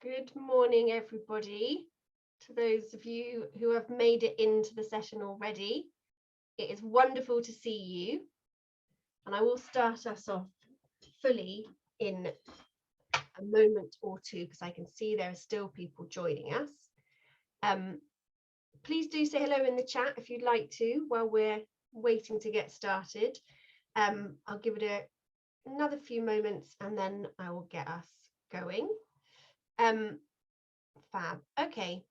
Good morning, everybody. To those of you who have made it into the session already, it is wonderful to see you. And I will start us off fully in a moment or two because I can see there are still people joining us. Please do say hello in the chat if you'd like to while we're waiting to get started. I'll give it another few moments and then I will get us going. Fab. Okay,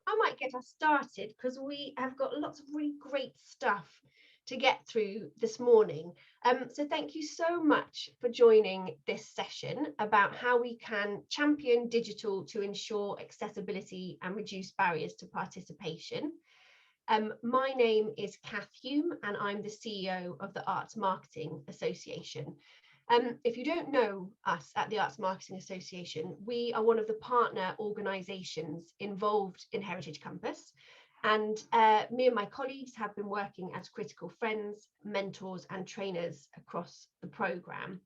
I might get us started because we have got lots of really great stuff to get through this morning. So thank you so much for joining this session about how we can champion digital to ensure accessibility and reduce barriers to participation. My name is Cath Hume and I'm the CEO of the Arts Marketing Association. If you don't know us at the Arts Marketing Association, we are one of the partner organisations involved in Heritage Compass. And me and my colleagues have been working as critical friends, mentors and trainers across the programme.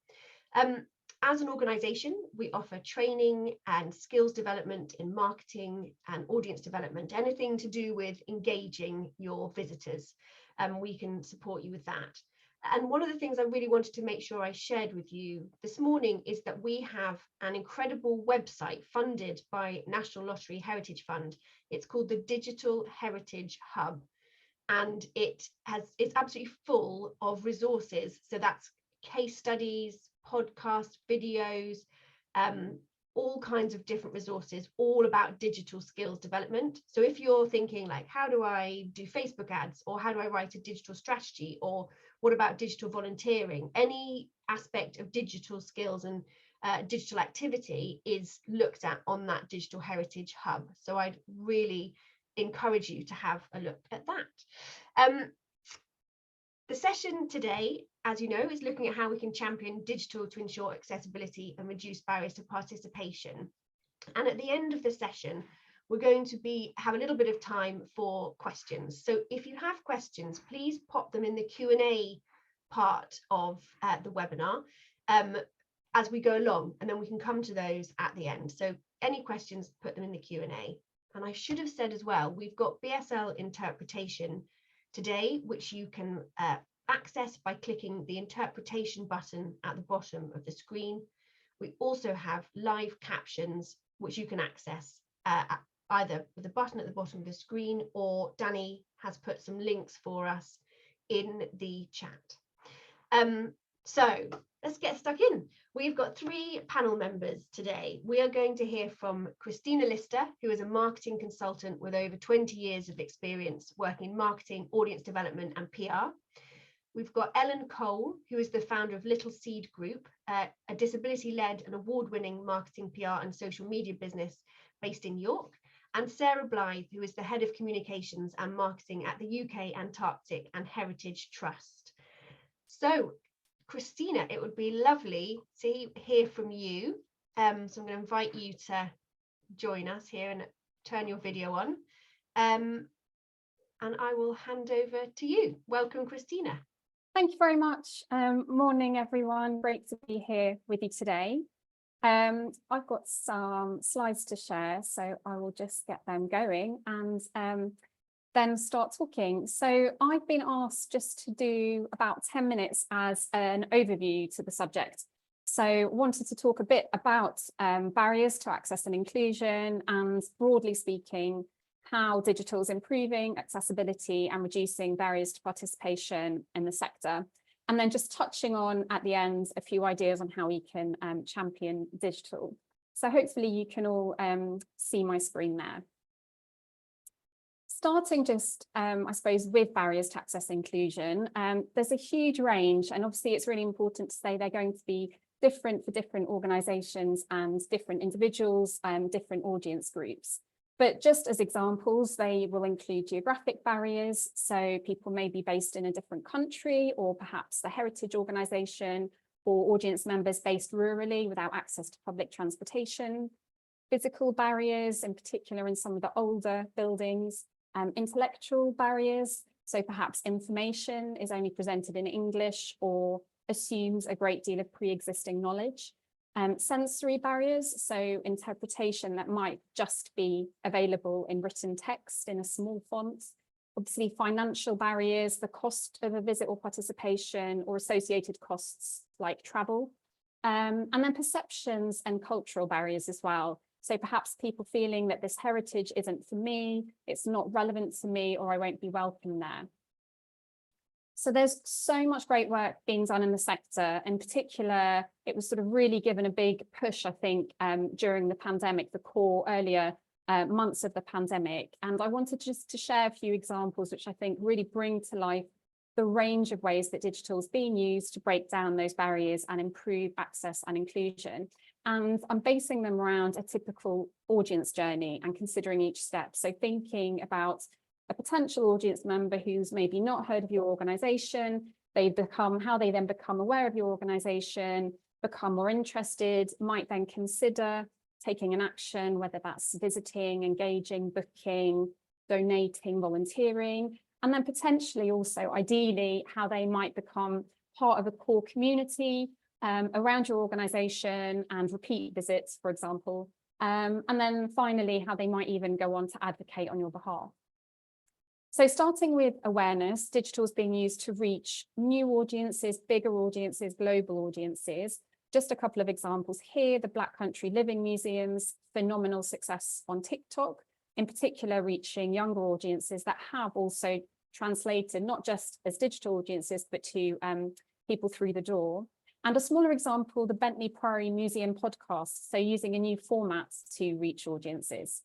As an organisation, we offer training and skills development in marketing and audience development, anything to do with engaging your visitors. We can support you with that. And one of the things I really wanted to make sure I shared with you this morning is that we have an incredible website funded by National Lottery Heritage Fund. It's called the Digital Heritage Hub, and it's absolutely full of resources. So that's case studies, podcasts, videos, all kinds of different resources, all about digital skills development. So if you're thinking like, how do I do Facebook ads, or how do I write a digital strategy, or what about digital volunteering, any aspect of digital skills and digital activity is looked at on that Digital Heritage Hub. So I'd really encourage you to have a look at that. The session today, as you know, is looking at how we can champion digital to ensure accessibility and reduce barriers to participation. And at the end of the session, we're going to have a little bit of time for questions. So if you have questions, please pop them in the Q&A part of the webinar as we go along, and then we can come to those at the end. So any questions, put them in the Q&A. And I should have said as well, we've got BSL interpretation today, which you can access by clicking the interpretation button at the bottom of the screen. We also have live captions, which you can access either with the button at the bottom of the screen, or Danny has put some links for us in the chat. So let's get stuck in. We've got 3 panel members today. We are going to hear from Christina Lister, who is a marketing consultant with over 20 years of experience working in marketing, audience development and PR. We've got Ellen Cole, who is the founder of Little Seed Group, a disability-led and award-winning marketing, PR and social media business based in York, and Sarah Blythe, who is the head of communications and marketing at the UK Antarctic and Heritage Trust. So, Christina, it would be lovely to hear from you. So I'm going to invite you to join us here and turn your video on. And I will hand over to you. Welcome, Christina. Thank you very much. Morning, everyone. Great to be here with you today. I've got some slides to share, so I will just get them going and then start talking. So I've been asked just to do about 10 minutes as an overview to the subject. So wanted to talk a bit about barriers to access and inclusion, and broadly speaking, how digital is improving accessibility and reducing barriers to participation in the sector. And then just touching on at the end a few ideas on how we can champion digital. So hopefully you can all see my screen there. Starting just, I suppose, with barriers to access and inclusion, there's a huge range, and obviously it's really important to say they're going to be different for different organisations and different individuals and different audience groups. But just as examples, they will include geographic barriers. So people may be based in a different country, or perhaps the heritage organisation or audience members based rurally without access to public transportation. Physical barriers, in particular in some of the older buildings. Intellectual barriers, so perhaps information is only presented in English or assumes a great deal of pre-existing knowledge. sensory barriers, so interpretation that might just be available in written text in a small font. Obviously, financial barriers, the cost of a visit or participation, or associated costs like travel. And then perceptions and cultural barriers as well. So perhaps people feeling that this heritage isn't for me, it's not relevant to me, or I won't be welcome there. So there's so much great work being done in the sector. In particular, it was sort of really given a big push, I think, during the pandemic, the core earlier months of the pandemic. And I wanted just to share a few examples, which I think really bring to life the range of ways that digital is being used to break down those barriers and improve access and inclusion. And I'm basing them around a typical audience journey and considering each step. So thinking about a potential audience member who's maybe not heard of your organisation, how they then become aware of your organisation, become more interested, might then consider taking an action, whether that's visiting, engaging, booking, donating, volunteering, and then potentially also, ideally, how they might become part of a core community around your organisation and repeat visits, for example. And then finally, how they might even go on to advocate on your behalf. So starting with awareness, digital is being used to reach new audiences, bigger audiences, global audiences. Just a couple of examples here, the Black Country Living Museum's phenomenal success on TikTok, in particular reaching younger audiences that have also translated not just as digital audiences, but to people through the door. And a smaller example, the Bentley Priory Museum podcast, so using a new format to reach audiences.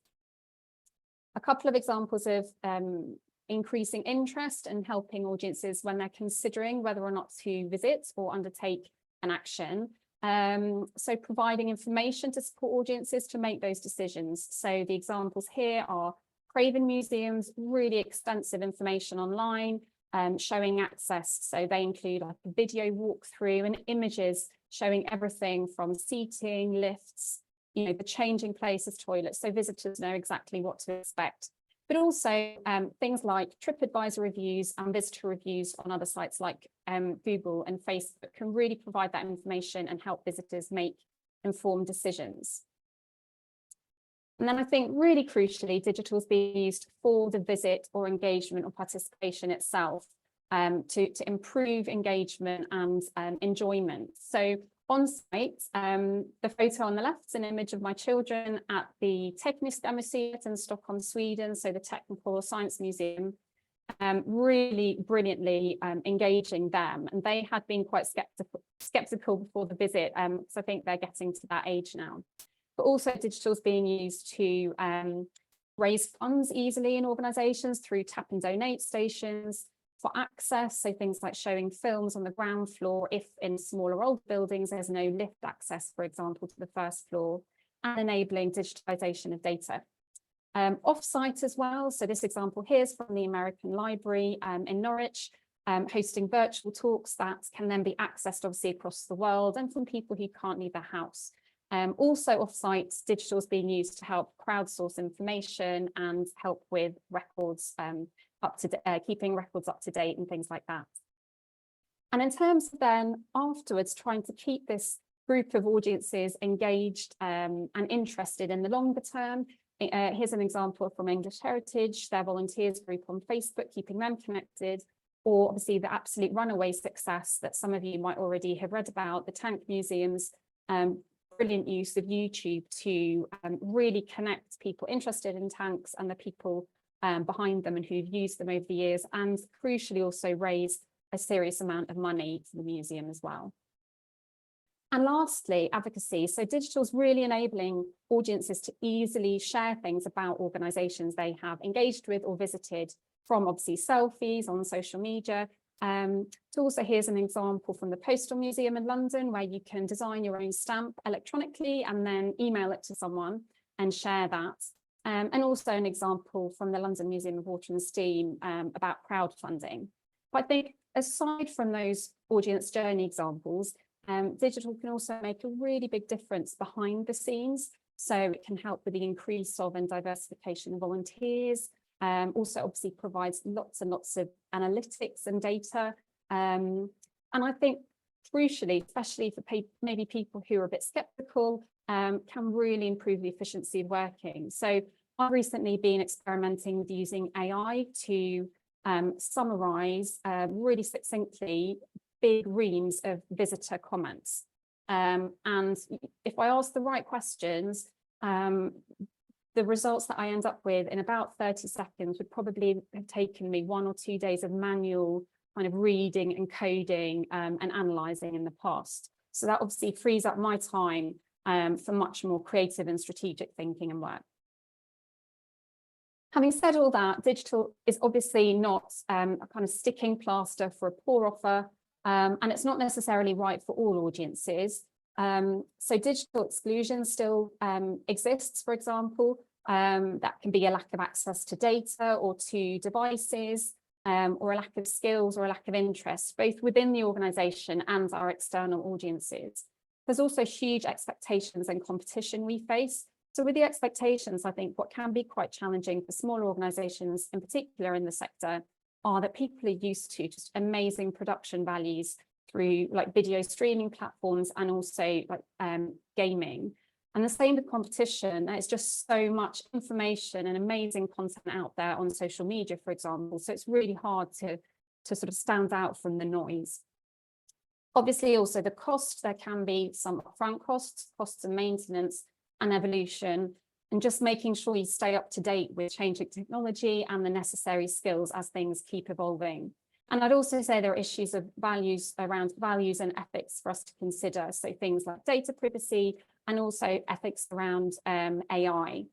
A couple of examples of increasing interest and helping audiences when they're considering whether or not to visit or undertake an action. So providing information to support audiences to make those decisions. So the examples here are Craven Museum's really extensive information online, showing access. So they include like a video walkthrough and images showing everything from seating, lifts, the changing places, toilets, so visitors know exactly what to expect. But also things like TripAdvisor reviews and visitor reviews on other sites like Google and Facebook can really provide that information and help visitors make informed decisions. And then I think really crucially, digital is being used for the visit or engagement or participation itself to improve engagement and enjoyment. So on site, the photo on the left is an image of my children at the Tekniska Museet in Stockholm, Sweden, so the Technical Science Museum, really brilliantly engaging them. And they had been quite skeptical before the visit, so I think they're getting to that age now. But also digital is being used to raise funds easily in organisations through tap and donate stations, for access, so things like showing films on the ground floor if in smaller old buildings there's no lift access, for example, to the first floor, and enabling digitalisation of data. Off-site as well, so this example here is from the American Library in Norwich, hosting virtual talks that can then be accessed obviously across the world and from people who can't leave their house. Also off-site, digital is being used to help crowdsource information and help with records keeping records up to date and things like that. And in terms of then afterwards trying to keep this group of audiences engaged and interested in the longer term, here's an example from English Heritage, their volunteers group on Facebook, keeping them connected, or obviously the absolute runaway success that some of you might already have read about, the Tank Museum's brilliant use of YouTube to really connect people interested in tanks and the people behind them and who've used them over the years, and crucially also raise a serious amount of money for the museum as well. And lastly, advocacy. So digital is really enabling audiences to easily share things about organisations they have engaged with or visited, from obviously selfies on social media to also, here's an example from the Postal Museum in London, where you can design your own stamp electronically and then email it to someone and share that. And also an example from the London Museum of Water and Steam about crowdfunding. But I think aside from those audience journey examples, digital can also make a really big difference behind the scenes. So it can help with the increase of and diversification of volunteers, also obviously provides lots and lots of analytics and data. And I think crucially, especially for maybe people who are a bit skeptical, can really improve the efficiency of working. So I've recently been experimenting with using AI to summarize really succinctly big reams of visitor comments. And if I ask the right questions, the results that I end up with in about 30 seconds would probably have taken me 1 or 2 days of manual kind of reading and coding and analysing in the past. So that obviously frees up my time for much more creative and strategic thinking and work. Having said all that, digital is obviously not a kind of sticking plaster for a poor offer, and it's not necessarily right for all audiences. So digital exclusion still exists, for example. That can be a lack of access to data or to devices, or a lack of skills or a lack of interest, both within the organisation and our external audiences. There's also huge expectations and competition we face. So with the expectations, I think what can be quite challenging for smaller organisations, in particular in the sector, are that people are used to just amazing production values through like video streaming platforms and also like gaming. And the same with competition. There's just so much information and amazing content out there on social media, for example. So it's really hard to sort of stand out from the noise. Obviously, also the cost, there can be some upfront costs of maintenance and evolution, and just making sure you stay up to date with changing technology and the necessary skills as things keep evolving. And I'd also say there are issues of values around values and ethics for us to consider. So things like data privacy and also ethics around AI.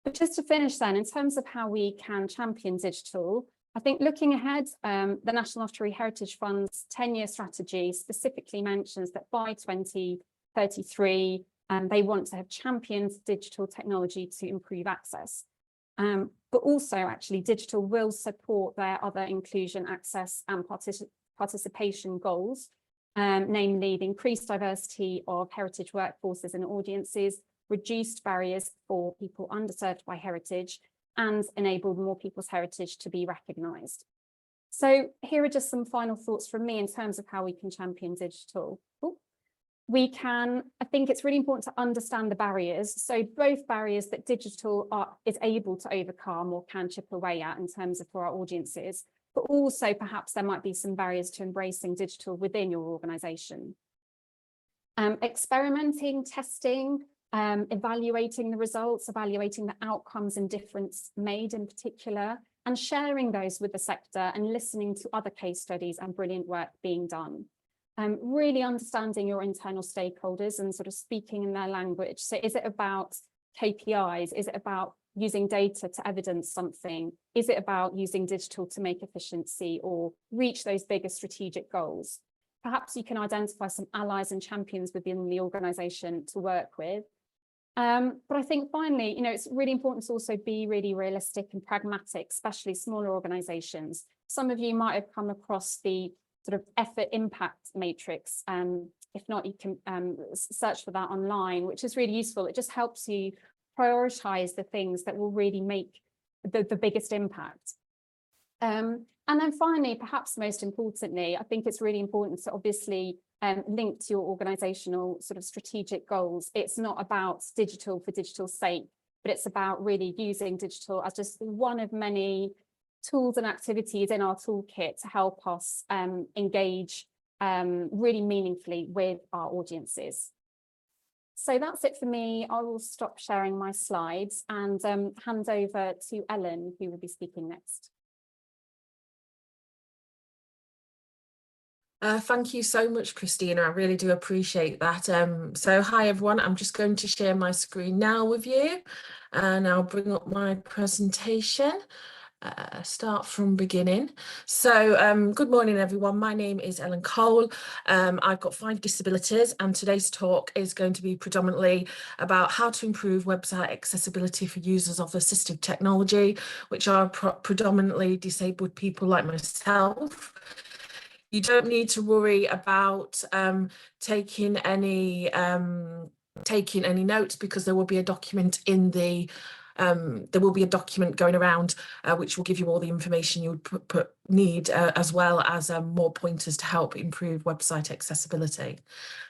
But just to finish then, in terms of how we can champion digital, I think looking ahead, the National Lottery Heritage Fund's 10-year strategy specifically mentions that by 2033, they want to have championed digital technology to improve access. But also actually digital will support their other inclusion, access and participation goals, namely the increased diversity of heritage workforces and audiences, reduced barriers for people underserved by heritage, and enable more people's heritage to be recognised. So here are just some final thoughts from me in terms of how we can champion digital. I think it's really important to understand the barriers. So both barriers that digital is able to overcome or can chip away at in terms of for our audiences, but also perhaps there might be some barriers to embracing digital within your organisation. Experimenting, testing, evaluating the results, evaluating the outcomes and difference made in particular, and sharing those with the sector and listening to other case studies and brilliant work being done. Really understanding your internal stakeholders and sort of speaking in their language. So is it about KPIs? Is it about using data to evidence something? Is it about using digital to make efficiency or reach those bigger strategic goals? Perhaps you can identify some allies and champions within the organisation to work with. But I think finally, it's really important to also be really realistic and pragmatic, especially smaller organisations. Some of you might have come across the sort of effort impact matrix. If not, you can search for that online, which is really useful. It just helps you prioritise the things that will really make the biggest impact. And then finally, perhaps most importantly, I think it's really important to obviously link to your organisational sort of strategic goals. It's not about digital for digital's sake, but it's about really using digital as just one of many tools and activities in our toolkit to help us engage really meaningfully with our audiences. So that's it for me. I will stop sharing my slides and hand over to Ellen, who will be speaking next. Thank you so much, Christina. I really do appreciate that. So hi, everyone. I'm just going to share my screen now with you, and I'll bring up my presentation. Start from beginning. So good morning, everyone. My name is Ellen Cole. I've got 5 disabilities, and today's talk is going to be predominantly about how to improve website accessibility for users of assistive technology, which are predominantly disabled people like myself. You don't need to worry about taking any notes, because there will be a document in the there will be a document going around which will give you all the information you would need, as well as more pointers to help improve website accessibility.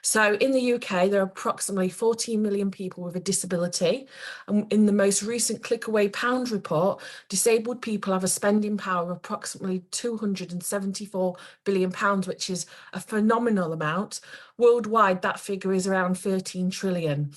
So in the UK, there are approximately 14 million people with a disability. And in the most recent ClickAway Pound report, disabled people have a spending power of approximately £274 billion, which is a phenomenal amount. Worldwide, that figure is around 13 trillion.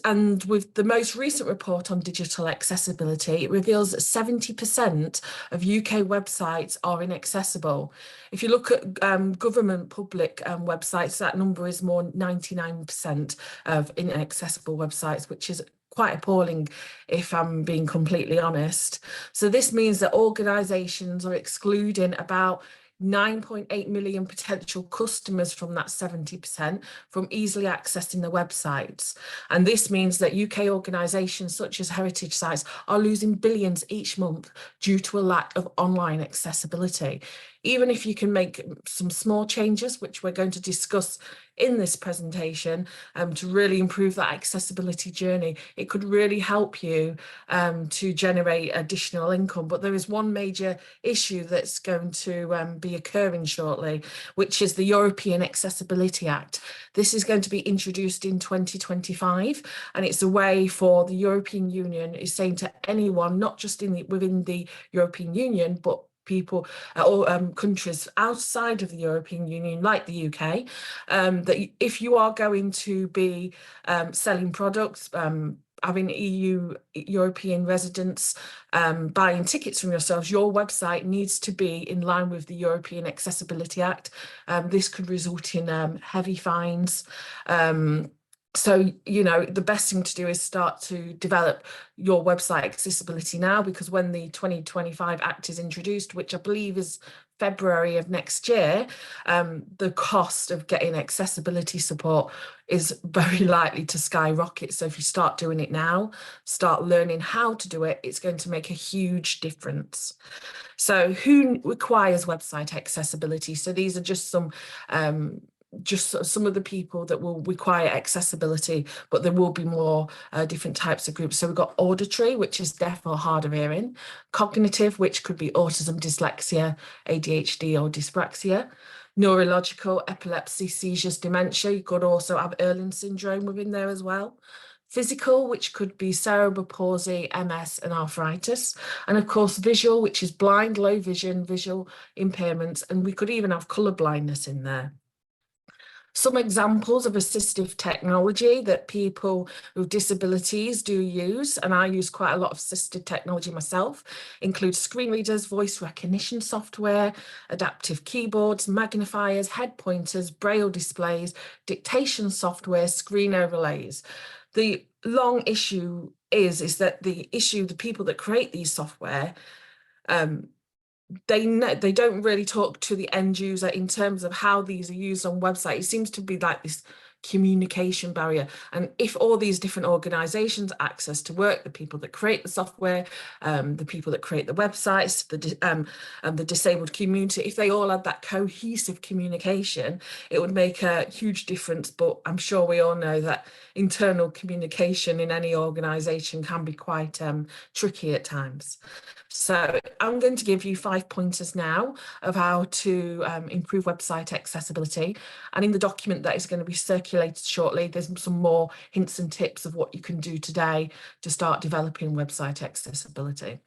And with the most recent report on digital accessibility, it reveals that 70% of UK websites are inaccessible. If you look at government public websites, that number is more 99% of inaccessible websites, which is quite appalling if I'm being completely honest. So this means that organisations are excluding about 9.8 million potential customers from that 70% from easily accessing the websites. And this means that UK organisations such as heritage sites are losing billions each month due to a lack of online accessibility. Even if you can make some small changes, which we're going to discuss in this presentation, to really improve that accessibility journey, it could really help you to generate additional income. But there is one major issue that's going to be occurring shortly, which is the European Accessibility Act. This is going to be introduced in 2025, and it's a way for the European Union is saying to anyone, not just within the European Union, but people or countries outside of the European Union, like the UK, that if you are going to be selling products, having European residents buying tickets from yourselves, your website needs to be in line with the European Accessibility Act. This could result in heavy fines. So, you know, the best thing to do is start to develop your website accessibility now, because when the 2025 Act is introduced, which I believe is February of next year, the cost of getting accessibility support is very likely to skyrocket. So if you start doing it now, start learning how to do it, it's going to make a huge difference. So who requires website accessibility? So these are just some of the people that will require accessibility, but there will be more different types of groups. So we've got auditory, which is deaf or hard of hearing; cognitive, which could be autism, dyslexia, ADHD or dyspraxia; neurological, epilepsy, seizures, dementia. You could also have Erling syndrome within there as well; physical, which could be cerebral palsy, MS and arthritis; and of course visual, which is blind, low vision, visual impairments, and we could even have colour blindness in there. Some examples of assistive technology that people with disabilities do use, and I use quite a lot of assistive technology myself, include screen readers, voice recognition software, adaptive keyboards, magnifiers, head pointers, braille displays, dictation software, screen overlays. The long issue is that the people that create these software, they don't really talk to the end user in terms of how these are used on websites. It seems to be like this communication barrier. And if all these different organizations access to work, the people that create the software, the people that create the websites, the disabled community, if they all had that cohesive communication, it would make a huge difference. But I'm sure we all know that internal communication in any organization can be quite tricky at times. So I'm going to give you 5 pointers now of how to improve website accessibility. And in the document that is going to be circulated shortly, there's some more hints and tips of what you can do today to start developing website accessibility.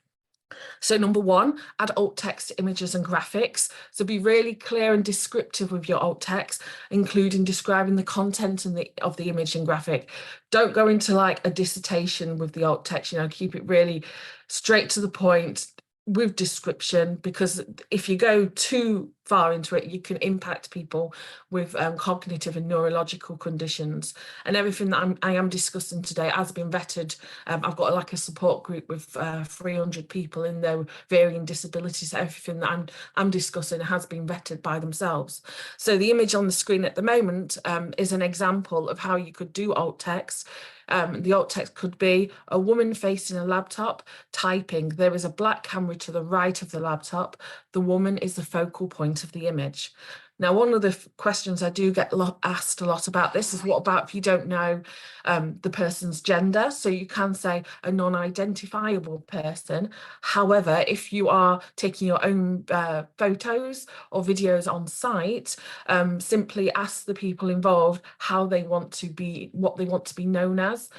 So number 1, add alt text, images and graphics. So be really clear and descriptive with your alt text, including describing the content of the image and graphic. Don't go into like a dissertation with the alt text, you know, keep it really straight to the point with description, because if you go too far into it, you can impact people with cognitive and neurological conditions. And everything that I am discussing today has been vetted. I've got like a support group with 300 people in there, varying disabilities. Everything that I'm discussing has been vetted by themselves. So the image on the screen at the moment is an example of how you could do alt text. The alt text could be a woman facing a laptop typing. There is a black camera to the right of the laptop. The woman is the focal point of the image. Now, one of the questions I do get asked a lot about this is, what about if you don't know the person's gender? So you can say a non-identifiable person. However, if you are taking your own photos or videos on site, simply ask the people involved how they want to be, what they want to be known as,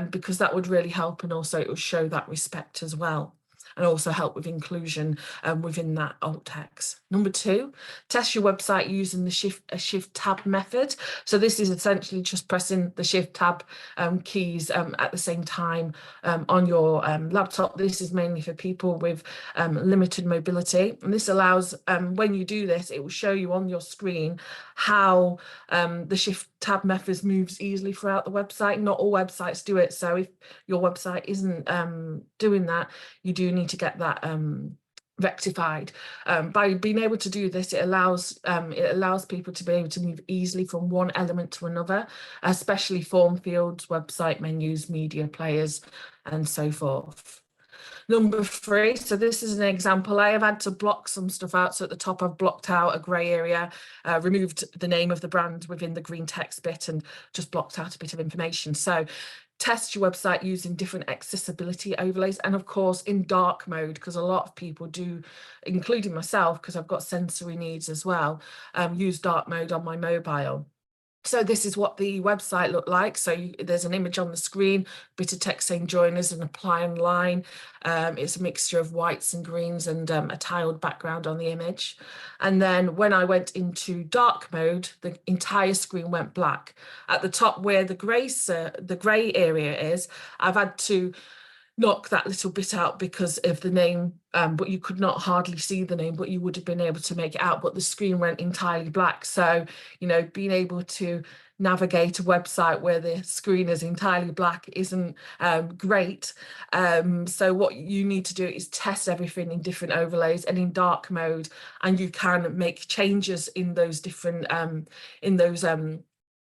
because that would really help, and also it will show that respect as well, and also help with inclusion within that alt text. Number 2, test your website using the shift tab method. So this is essentially just pressing the shift tab keys at the same time on your laptop. This is mainly for people with limited mobility, and this allows, when you do this, it will show you on your screen how the shift tab method moves easily throughout the website. Not all websites do it, so if your website isn't doing that, you do need to get that rectified. By being able to do this, it allows people to be able to move easily from one element to another, especially form fields, website menus, media players, and so forth. Number 3, so this is an example. I have had to block some stuff out. So at the top, I've blocked out a grey area, removed the name of the brand within the green text bit, and just blocked out a bit of information. So test your website using different accessibility overlays, and of course in dark mode, because a lot of people do, including myself, because I've got sensory needs as well, use dark mode on my mobile. So this is what the website looked like. So there's an image on the screen, bit of text saying join us and apply online. It's a mixture of whites and greens, and a tiled background on the image. And then when I went into dark mode, the entire screen went black. At the top where the grey area is, I've had to knock that little bit out because of the name, but you could not hardly see the name, but you would have been able to make it out, but the screen went entirely black. So, you know, being able to navigate a website where the screen is entirely black isn't great. So what you need to do is test everything in different overlays and in dark mode, and you can make changes in those different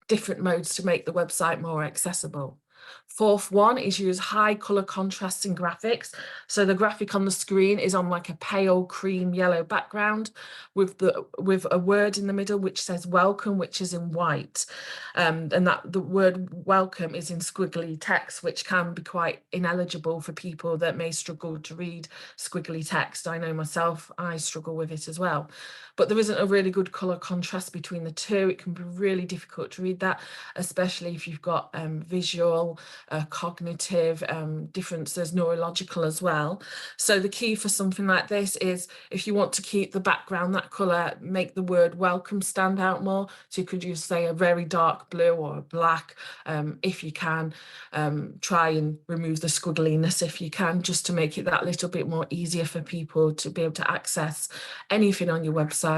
different modes to make the website more accessible. 4th one is use high colour contrasting graphics. So the graphic on the screen is on like a pale cream yellow background with a word in the middle which says welcome, which is in white. And that the word welcome is in squiggly text, which can be quite ineligible for people that may struggle to read squiggly text. I know myself, I struggle with it as well. But there isn't a really good colour contrast between the two. It can be really difficult to read that, especially if you've got visual, cognitive differences, neurological as well. So the key for something like this is, if you want to keep the background that colour, make the word welcome stand out more. So you could use, say, a very dark blue or a black. If you can, try and remove the squiggliness if you can, just to make it that little bit more easier for people to be able to access anything on your website,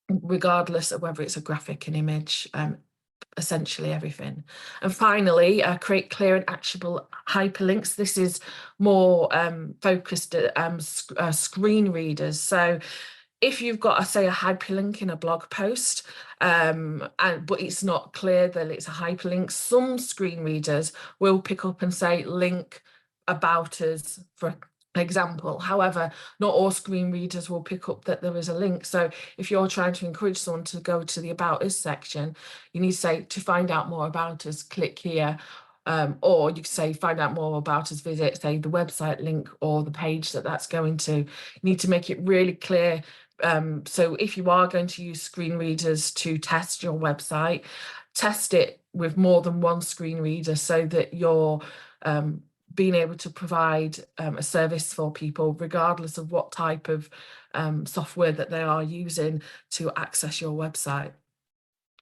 regardless of whether it's a graphic, an image, essentially everything. And finally, create clear and actionable hyperlinks. This is more focused at screen readers. So if you've got, say, a hyperlink in a blog post, but it's not clear that it's a hyperlink, some screen readers will pick up and say link about us, for example. However, not all screen readers will pick up that there is a link. So if you're trying to encourage someone to go to the About Us section, you need to say, to find out more about us, click here. Or you could say, find out more about us, visit, say, the website link or the page that's going to. You need to make it really clear. So if you are going to use screen readers to test your website, test it with more than one screen reader, so that you're being able to provide a service for people, regardless of what type of software that they are using to access your website.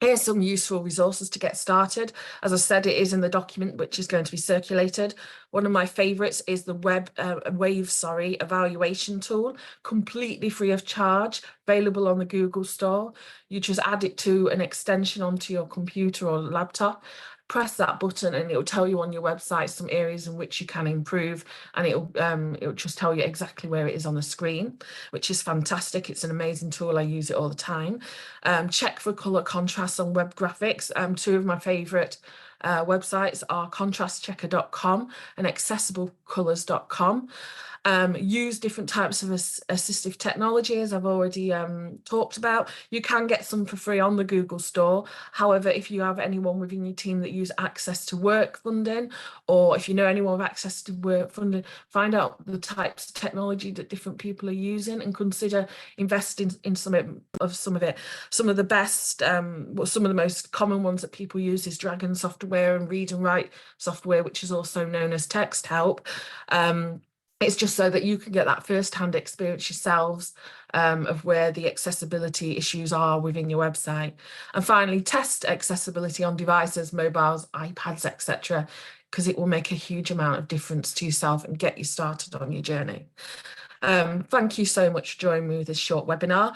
Here's some useful resources to get started. As I said, it is in the document which is going to be circulated. One of my favourites is the Wave evaluation tool, completely free of charge, available on the Google Store. You just add it to an extension onto your computer or laptop, press that button, and it will tell you on your website some areas in which you can improve, and it'll just tell you exactly where it is on the screen, which is fantastic. It's an amazing tool. I use it all the time. Check for colour contrast on web graphics. Two of my favourite websites are contrastchecker.com and accessiblecolours.com. Use different types of assistive technology, as I've already talked about. You can get some for free on the Google Store. However, if you have anyone within your team that use access to work funding, or if you know anyone with access to work funding, find out the types of technology that different people are using and consider investing in some of it. Some of the best, some of the most common ones that people use is Dragon software and Read and Write software, which is also known as Text Help. It's just so that you can get that first-hand experience yourselves of where the accessibility issues are within your website. And finally, test accessibility on devices, mobiles, iPads, etc., because it will make a huge amount of difference to yourself and get you started on your journey. Thank you so much for joining me with this short webinar.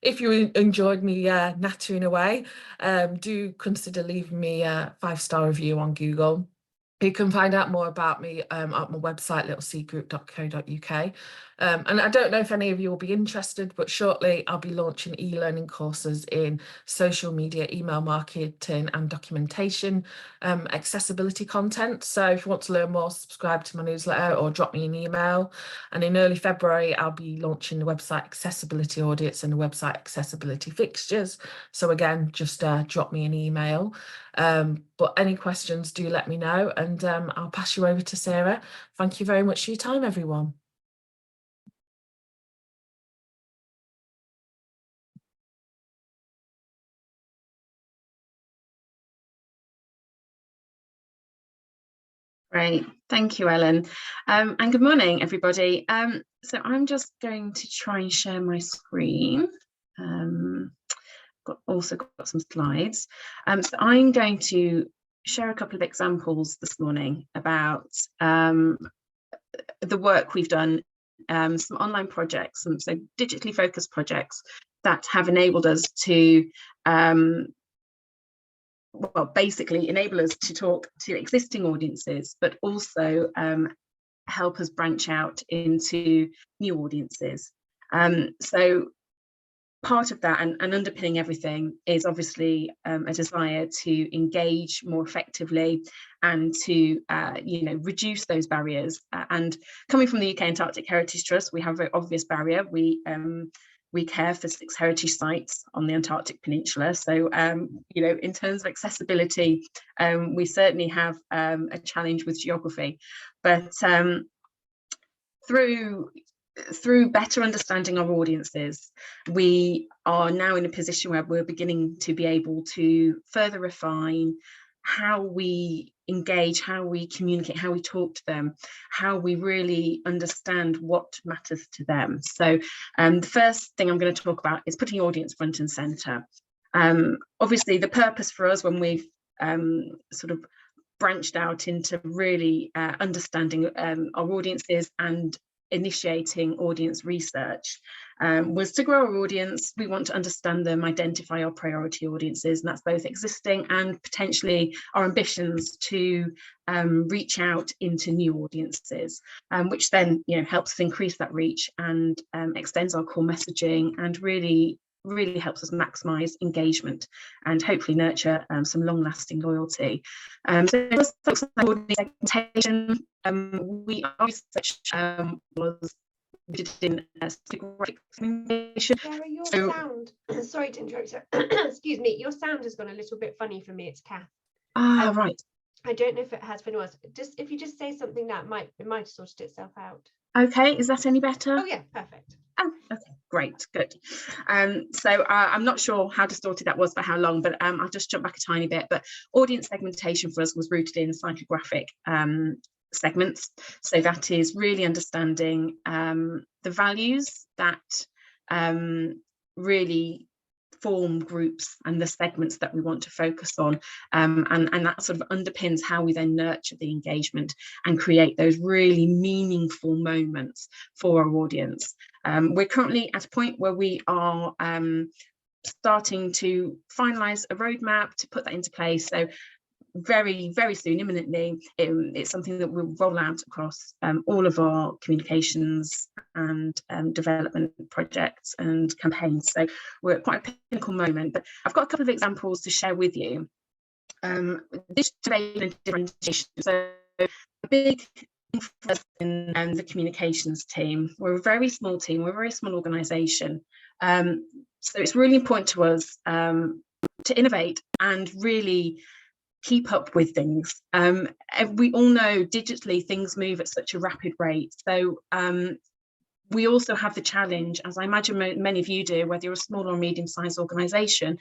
If you enjoyed me nattering away, do consider leaving me a 5-star review on Google. You can find out more about me at my website, littlesegroup.co.uk. And I don't know if any of you will be interested, but shortly I'll be launching e-learning courses in social media, email marketing and documentation, accessibility content. So if you want to learn more, subscribe to my newsletter or drop me an email. And in early February, I'll be launching the website accessibility audits and the website accessibility fixtures. So again, just drop me an email. But any questions, do let me know, and I'll pass you over to Sarah. Thank you very much for your time, everyone. Great, thank you, Ellen. And good morning, everybody. So I'm just going to try and share my screen. Also got some slides. So I'm going to share a couple of examples this morning about the work we've done, some online projects, and so digitally focused projects that have enabled us to well, basically enable us to talk to existing audiences, but also help us branch out into new audiences. So part of that and underpinning everything is obviously a desire to engage more effectively and to reduce those barriers. And coming from the UK Antarctic Heritage Trust, we have a very obvious barrier. We care for 6 heritage sites on the Antarctic Peninsula. So, in terms of accessibility, we certainly have a challenge with geography. But through better understanding our audiences, we are now in a position where we're beginning to be able to further refine how we engage, how we communicate, how we talk to them, how we really understand what matters to them. So the first thing I'm going to talk about is putting audience front and center. Obviously, the purpose for us when we've sort of branched out into really understanding our audiences and initiating audience research was to grow our audience. We want to understand them, identify our priority audiences, and that's both existing and potentially our ambitions to reach out into new audiences, which then helps us increase that reach and extends our core messaging and really helps us maximize engagement and hopefully nurture some long-lasting loyalty. So segmentation, our research was in communication. Sarah, your sound, sorry to interrupt, excuse me, your sound has gone a little bit funny for me. It's Cath. Right. I don't know if it has for anyone else. Just if you just say something that it might have sorted itself out. Okay, is that any better? Oh yeah, perfect. Oh, okay, great, good. So I'm not sure how distorted that was for how long, but I'll just jump back a tiny bit. But audience segmentation for us was rooted in psychographic segments. So that is really understanding the values that really form groups and the segments that we want to focus on, and that sort of underpins how we then nurture the engagement and create those really meaningful moments for our audience. We're currently at a point where we are starting to finalize a roadmap to put that into place. So very, very soon, imminently, it's something that will roll out across all of our communications and development projects and campaigns. So we're at quite a pinnacle moment, but I've got a couple of examples to share with you. Digital and differentiation. So a big thing for us in the communications team. We're a very small team, we're a very small organisation. So it's really important to us to innovate and really keep up with things. We all know digitally things move at such a rapid rate. So we also have the challenge, as I imagine many of you do, whether you're a small or medium-sized organisation,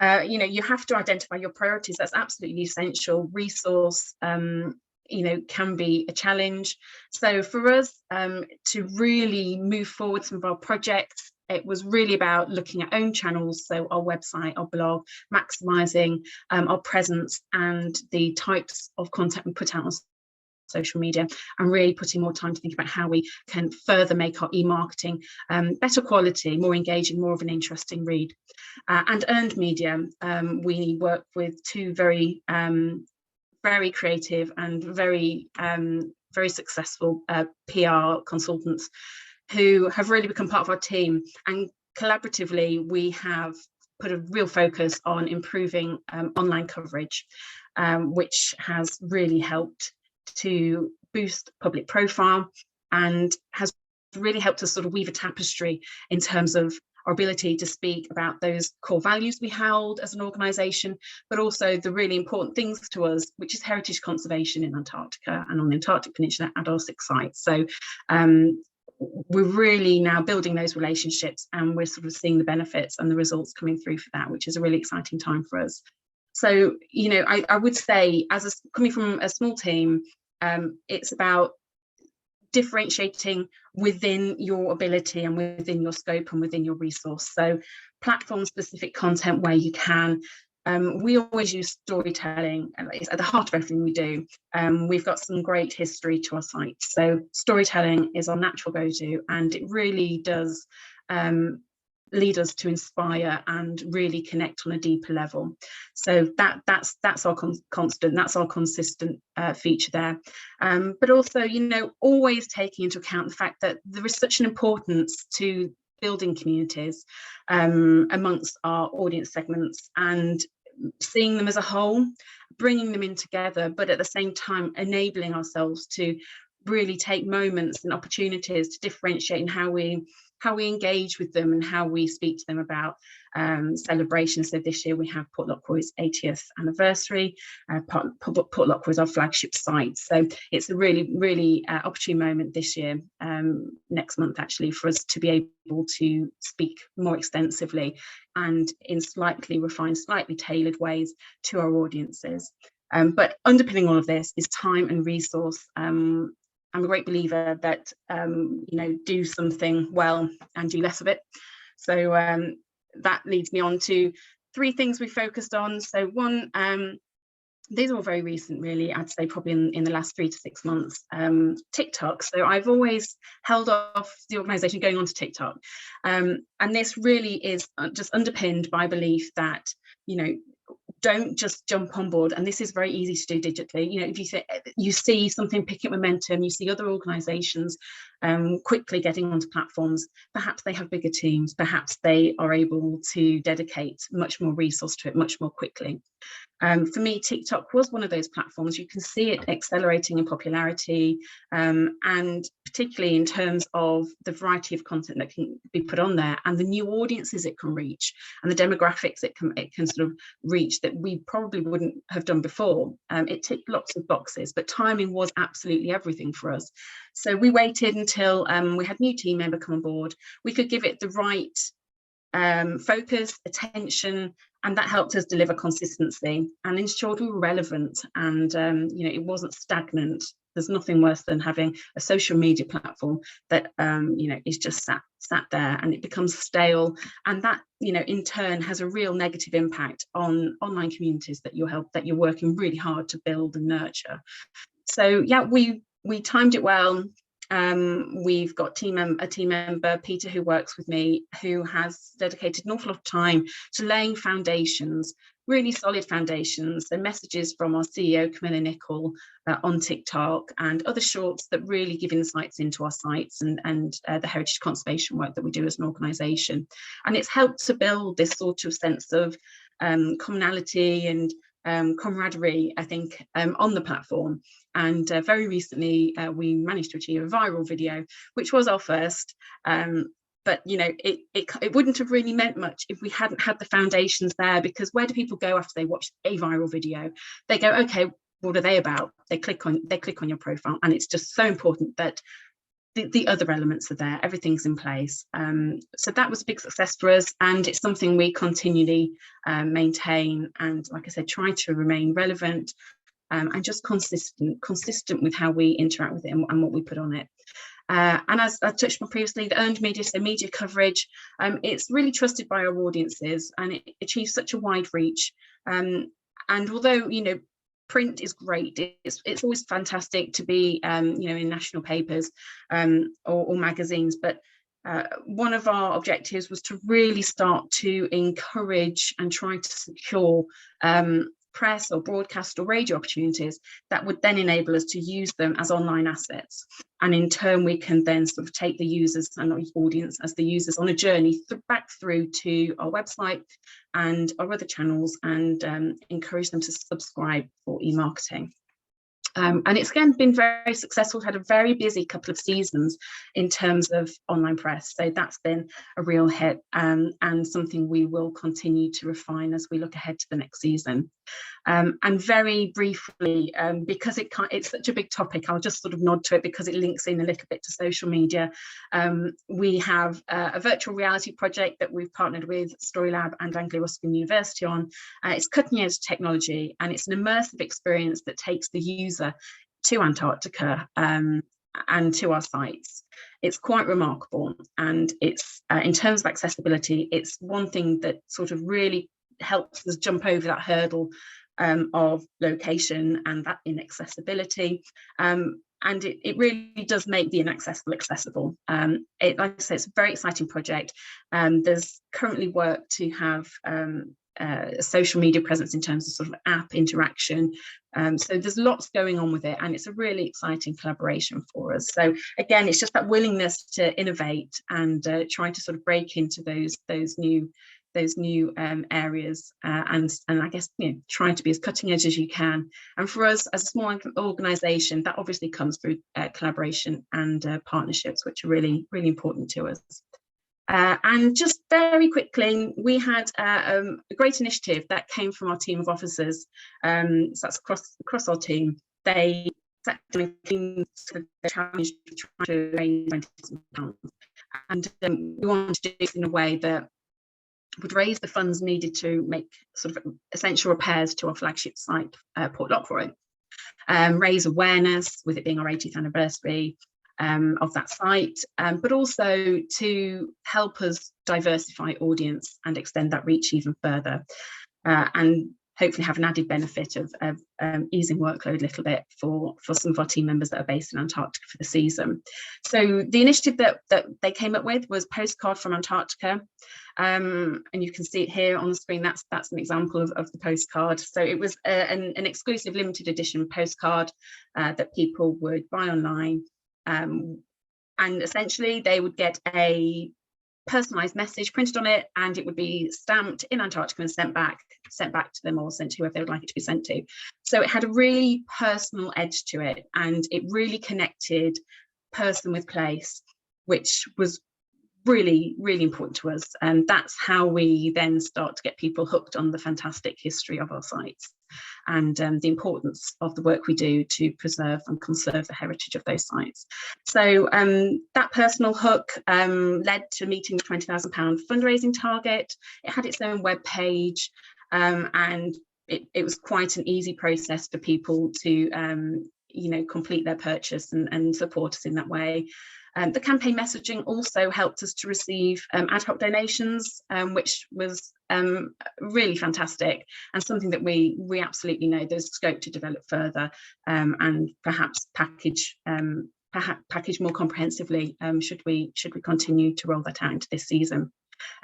you have to identify your priorities. That's absolutely essential. Resource, can be a challenge. So for us to really move forward some of our projects, it was really about looking at own channels, so our website, our blog, maximising our presence and the types of content we put out on social media, and really putting more time to think about how we can further make our e-marketing better quality, more engaging, more of an interesting read. And earned media, we work with two very creative and very successful PR consultants who have really become part of our team, and collaboratively we have put a real focus on improving online coverage, which has really helped to boost public profile and has really helped us sort of weave a tapestry in terms of our ability to speak about those core values we held as an organisation, but also the really important things to us, which is heritage conservation in Antarctica and on the Antarctic Peninsula at our 6 sites. So we're really now building those relationships, and we're sort of seeing the benefits and the results coming through for that, which is a really exciting time for us. So, I would say, coming from a small team, it's about differentiating within your ability and within your scope and within your resource. So platform specific content where you can. We always use storytelling, and it's at the heart of everything we do. We've got some great history to our site, so storytelling is our natural go-to, and it really does lead us to inspire and really connect on a deeper level. So that's our constant, that's our consistent feature there. But also, always taking into account the fact that there is such an importance to building communities amongst our audience segments, and seeing them as a whole, bringing them in together, but at the same time enabling ourselves to really take moments and opportunities to differentiate in how we engage with them and how we speak to them about celebrations. So this year we have Port Lockwood's 80th anniversary. Port Lockwood is our flagship site, so it's a really opportune moment this year, next month actually, for us to be able to speak more extensively and in slightly refined, slightly tailored ways to our audiences. But underpinning all of this is time and resource. I'm a great believer that, do something well and do less of it. So that leads me on to 3 things we focused on. So one, these are all very recent, really, I'd say probably in the last 3 to 6 months, TikTok. So I've always held off the organisation going on to TikTok. And this really is just underpinned by belief that, don't just jump on board, and this is very easy to do digitally. If you see something picking up momentum, you see other organisations quickly getting onto platforms, perhaps they have bigger teams, perhaps they are able to dedicate much more resource to it much more quickly. For me, TikTok was one of those platforms. You can see it accelerating in popularity, and particularly in terms of the variety of content that can be put on there and the new audiences it can reach and the demographics it can sort of reach that we probably wouldn't have done before. It ticked lots of boxes, but timing was absolutely everything for us. So we waited until we had a new team member come on board. We could give it the right focus, attention, and that helped us deliver consistency and ensured we were relevant, and it wasn't stagnant. There's nothing worse than having a social media platform that is just sat there and it becomes stale, and that in turn has a real negative impact on online communities that you're working really hard to build and nurture. So yeah, we timed it well. We've got a team member, Peter, who works with me, who has dedicated an awful lot of time to laying foundations, really solid foundations, and messages from our CEO, Camilla Nicol, on TikTok, and other shorts that really give insights into our sites and the heritage conservation work that we do as an organisation. And it's helped to build this sort of sense of commonality and camaraderie, I think, on the platform. And very recently, we managed to achieve a viral video, which was our first. But you know, it wouldn't have really meant much if we hadn't had the foundations there, because where do people go after they watch a viral video? They go, okay, what are they about? They click on your profile, and it's just so important that the other elements are there, everything's in place. So that was a big success for us, and it's something we continually maintain, and like I said, try to remain relevant and just consistent with how we interact with it and what we put on it. And as I touched on previously, the earned media, so media coverage, it's really trusted by our audiences, and it achieves such a wide reach. And although, you know, print is great, it's always fantastic to be, you know, in national papers or magazines, but one of our objectives was to really start to encourage and try to secure press or broadcast or radio opportunities that would then enable us to use them as online assets, and in turn we can then sort of take the users and our audience as the users on a journey back through to our website and our other channels, and encourage them to subscribe for e-marketing. And it's again been very successful, had a very busy couple of seasons in terms of online press, so that's been a real hit, and something we will continue to refine as we look ahead to the next season. And very briefly, because it's such a big topic, I'll just sort of nod to it because it links in a little bit to social media. We have a virtual reality project that we've partnered with Storylab and Anglo-Ruskin University on. It's cutting edge technology, and it's an immersive experience that takes the user to Antarctica and to our sites. It's quite remarkable, and it's in terms of accessibility, it's one thing that sort of really helps us jump over that hurdle of location and that inaccessibility, and it really does make the inaccessible accessible. Like I say, it's a very exciting project. There's currently work to have a social media presence in terms of sort of app interaction, so there's lots going on with it, and it's a really exciting collaboration for us. So again, it's just that willingness to innovate and try to sort of break into those new areas, and I guess, you know, trying to be as cutting edge as you can. And for us as a small organisation, that obviously comes through collaboration and partnerships, which are really, really important to us. And just very quickly, we had a great initiative that came from our team of officers. So that's across our team. They set the challenge to try to raise £20,000, and we wanted to do it in a way that would raise the funds needed to make sort of essential repairs to our flagship site, Port Lockroy, raise awareness with it being our 80th anniversary of that site, but also to help us diversify audience and extend that reach even further, and hopefully have an added benefit of easing workload a little bit for some of our team members that are based in Antarctica for the season. So the initiative that they came up with was Postcard from Antarctica, and you can see it here on the screen. That's an example of the postcard. So it was an exclusive limited edition postcard that people would buy online, and essentially they would get a personalized message printed on it, and it would be stamped in Antarctica and sent back to them, or sent to whoever they would like it to be sent to. So it had a really personal edge to it, and it really connected person with place, which was really, really important to us. And that's how we then start to get people hooked on the fantastic history of our sites, and the importance of the work we do to preserve and conserve the heritage of those sites. So that personal hook led to meeting the £20,000 fundraising target. It had its own web page, and it was quite an easy process for people to you know, complete their purchase and support us in that way. The campaign messaging also helped us to receive ad hoc donations, which was really fantastic, and something that we absolutely know there's scope to develop further, and perhaps package more comprehensively should we continue to roll that out into this season.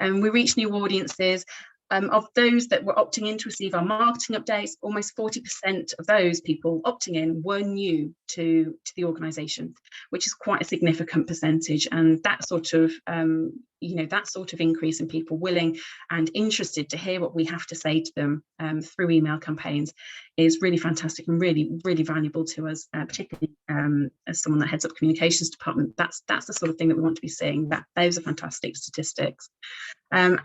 We reach new audiences. of those that were opting in to receive our marketing updates, almost 40% of those people opting in were new to the organisation, which is quite a significant percentage. And that sort of, that sort of increase in people willing and interested to hear what we have to say to them through email campaigns is really fantastic and really, really valuable to us, particularly as someone that heads up communications department. That's the sort of thing that we want to be seeing. Those are fantastic statistics. And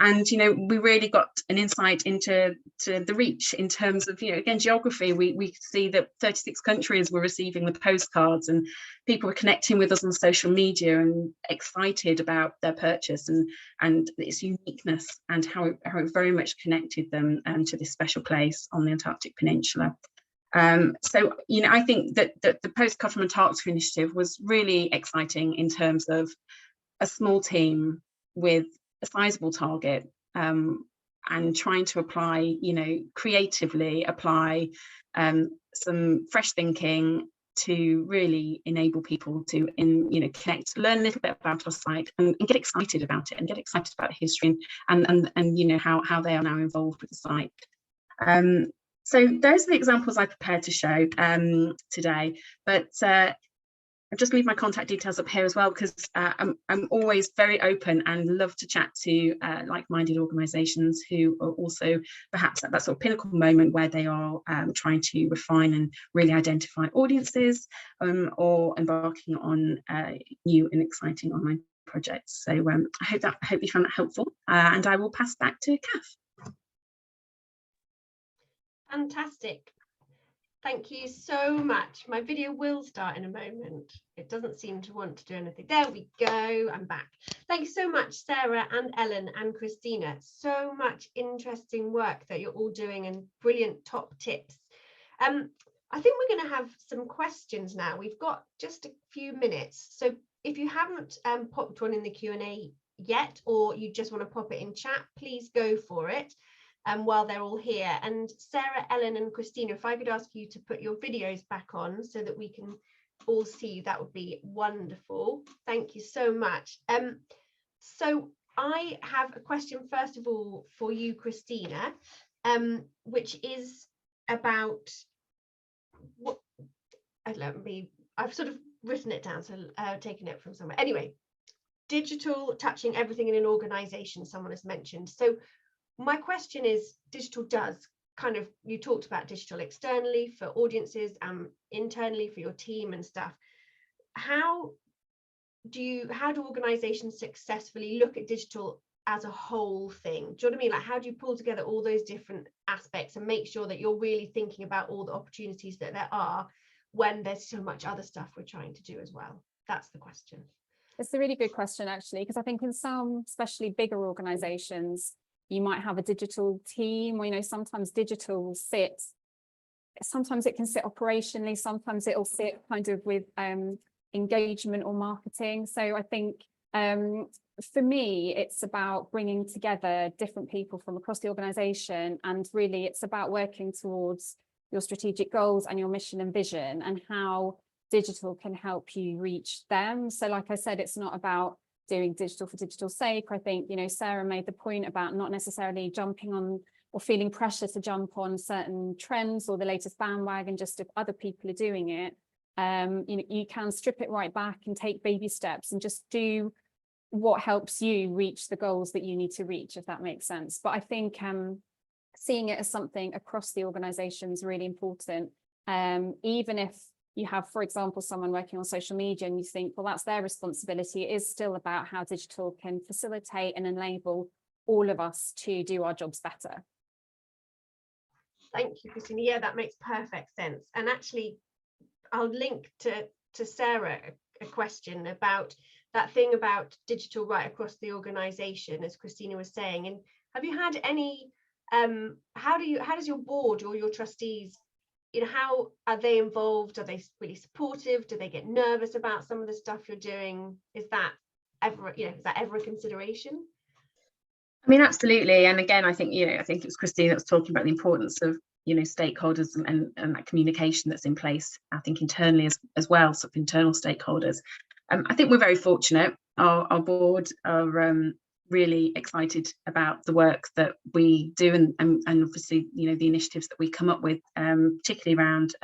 we really got an insight into the reach in terms of, again, geography. We see that 36 countries were receiving the postcards, and people were connecting with us on social media and excited about their purchase and its uniqueness, and how it very much connected them to this special place on the Antarctic Peninsula. So I think that the Postcard from Antarctica initiative was really exciting in terms of a small team with a sizable target, and trying to apply, creatively apply some fresh thinking to really enable people to connect, learn a little bit about our site, and get excited about it, and get excited about history and how they are now involved with the site. So those are the examples I prepared to show today, but I'll just leave my contact details up here as well, because I'm always very open and love to chat to like-minded organisations who are also perhaps at that sort of pinnacle moment where they are trying to refine and really identify audiences, or embarking on new and exciting online projects. So I hope you found that helpful, and I will pass back to Cath. Fantastic. Thank you so much. My video will start in a moment. It doesn't seem to want to do anything. There we go. I'm back. Thank you so much, Sarah and Ellen and Christina. So much interesting work that you're all doing, and brilliant top tips. I think we're going to have some questions now. We've got just a few minutes. So if you haven't popped one in the Q&A yet, or you just want to pop it in chat, please go for it. While they're all here. And Sarah, Ellen and Christina, if I could ask you to put your videos back on so that we can all see you, that would be wonderful. Thank you so much. So I have a question, first of all, for you, Christina, which is about what, I've sort of written it down, so taken it from somewhere. Anyway, digital touching everything in an organization, someone has mentioned. So my question is, digital does kind of, you talked about digital externally for audiences, internally for your team and stuff. How do organizations successfully look at digital as a whole thing? Do you know what I mean? Like, how do you pull together all those different aspects and make sure that you're really thinking about all the opportunities that there are when there's so much other stuff we're trying to do as well? That's the question. It's a really good question, actually, because I think in some, especially bigger organizations, you might have a digital team, or, sometimes digital sits, sometimes it can sit operationally, sometimes it'll sit kind of with engagement or marketing. So I think for me, it's about bringing together different people from across the organization, and really it's about working towards your strategic goals and your mission and vision, and how digital can help you reach them. So like I said, it's not about doing digital for digital's sake. I think, Sarah made the point about not necessarily jumping on or feeling pressure to jump on certain trends or the latest bandwagon just if other people are doing it. You can strip it right back and take baby steps and just do what helps you reach the goals that you need to reach, if that makes sense. But I think seeing it as something across the organization is really important. Even if you have, for example, someone working on social media and you think, well, that's their responsibility, it is still about how digital can facilitate and enable all of us to do our jobs better. Thank you, Christina. Yeah, that makes perfect sense. And actually, I'll link to Sarah a question about that thing about digital right across the organization, as Christina was saying. And have you had any, how does your board or your trustees, how are they involved? Are they really supportive? Do they get nervous about some of the stuff you're doing? Is that ever, is that ever a consideration? I mean, absolutely. And again, I think it was Christina that was talking about the importance of, stakeholders and that communication that's in place, I think internally as well, sort of internal stakeholders. I think we're very fortunate. Our board are really excited about the work that we do, and obviously, you know, the initiatives that we come up with, particularly around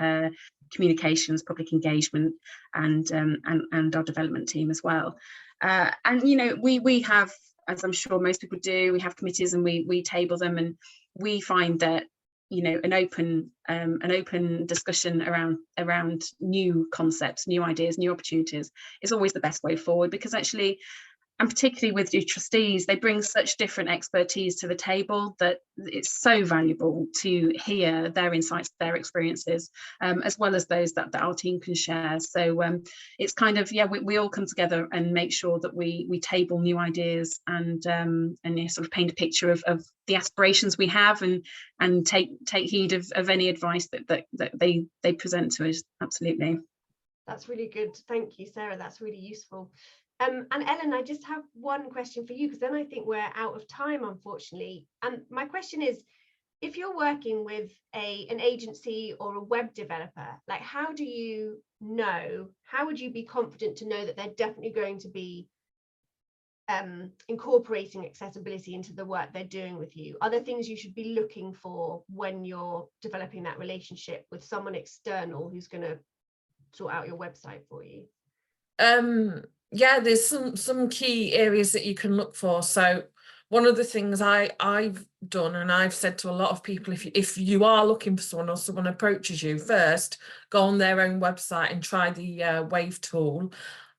communications, public engagement, and our development team as well. And you know, we have, as I'm sure most people do, we have committees and we table them, and we find that, you know, an open discussion around new concepts, new ideas, new opportunities is always the best way forward, because actually, and particularly with your trustees, they bring such different expertise to the table that it's so valuable to hear their insights, their experiences, as well as those that our team can share. So it's kind of, yeah, we all come together and make sure that we table new ideas, and you know, sort of paint a picture of the aspirations we have, and take heed of any advice that they present to us. Absolutely. That's really good. Thank you, Sarah. That's really useful. And Ellen, I just have one question for you, because then I think we're out of time, unfortunately. And my question is, if you're working with an agency or a web developer, like, how do you know, how would you be confident to know that they're definitely going to be incorporating accessibility into the work they're doing with you? Are there things you should be looking for when you're developing that relationship with someone external who's going to sort out your website for you? Yeah, there's some key areas that you can look for. So one of the things I've done, and I've said to a lot of people, if you are looking for someone, or someone approaches you, first go on their own website and try the Wave tool.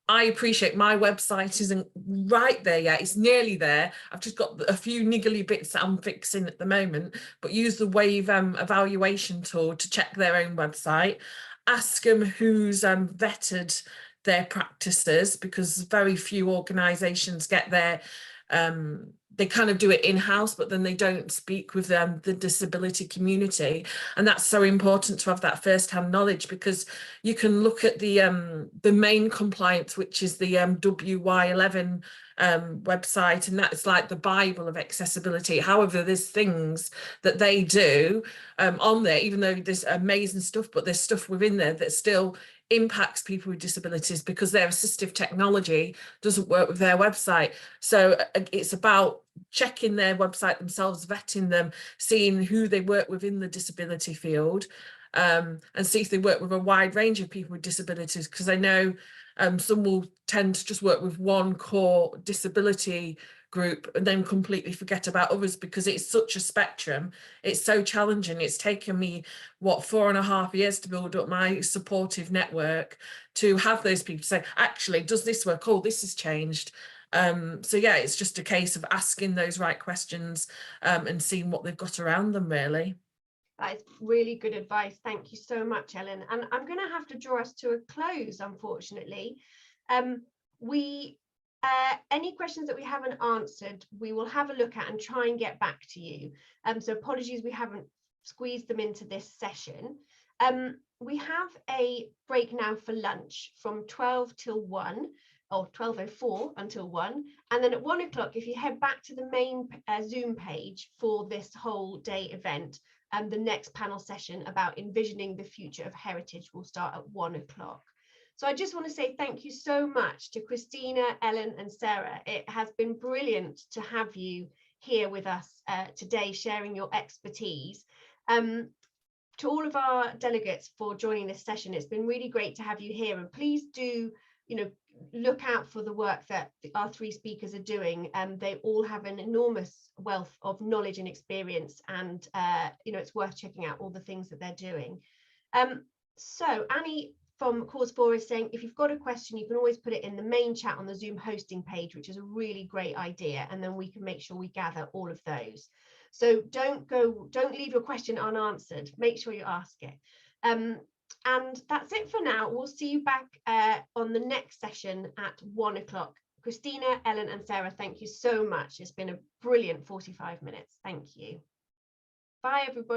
I appreciate my website isn't right there yet. It's nearly there. I've just got a few niggly bits that I'm fixing at the moment, but use the Wave evaluation tool to check their own website. Ask them who's vetted their practices, because very few organisations get their they kind of do it in-house, but then they don't speak with the disability community, and that's so important to have that first-hand knowledge, because you can look at the main compliance, which is the WY11 website, and that's like the Bible of accessibility. However, there's things that they do on there, even though there's amazing stuff, but there's stuff within there that still impacts people with disabilities, because their assistive technology doesn't work with their website. So it's about checking their website themselves, vetting them, seeing who they work with in the disability field, and see if they work with a wide range of people with disabilities, because I know some will tend to just work with one core disability group and then completely forget about others, because it's such a spectrum. It's so challenging. It's taken me, what, 4.5 years to build up my supportive network, to have those people say, actually, does this work? Oh, this has changed. So yeah, it's just a case of asking those right questions and seeing what they've got around them, really. That is really good advice. Thank you so much, Ellen. And I'm going to have to draw us to a close, unfortunately. Any questions that we haven't answered, we will have a look at and try and get back to you. So apologies we haven't squeezed them into this session. We have a break now for lunch from 12 till 1, or 12:04 until 1. And then at 1 o'clock, if you head back to the main Zoom page for this whole day event, the next panel session about envisioning the future of heritage will start at 1 o'clock. So I just want to say thank you so much to Christina, Ellen and Sarah. It has been brilliant to have you here with us today, sharing your expertise. To all of our delegates for joining this session, it's been really great to have you here, and please do, you know, look out for the work that our three speakers are doing. They all have an enormous wealth of knowledge and experience, and you know, it's worth checking out all the things that they're doing. So Annie from Cause 4 is saying, if you've got a question, you can always put it in the main chat on the Zoom hosting page, which is a really great idea, and then we can make sure we gather all of those. So don't leave your question unanswered. Make sure you ask it. And that's it for now. We'll see you back on the next session at 1 o'clock. Christina, Ellen and Sarah, thank you so much. It's been a brilliant 45 minutes. Thank you. Bye, everybody.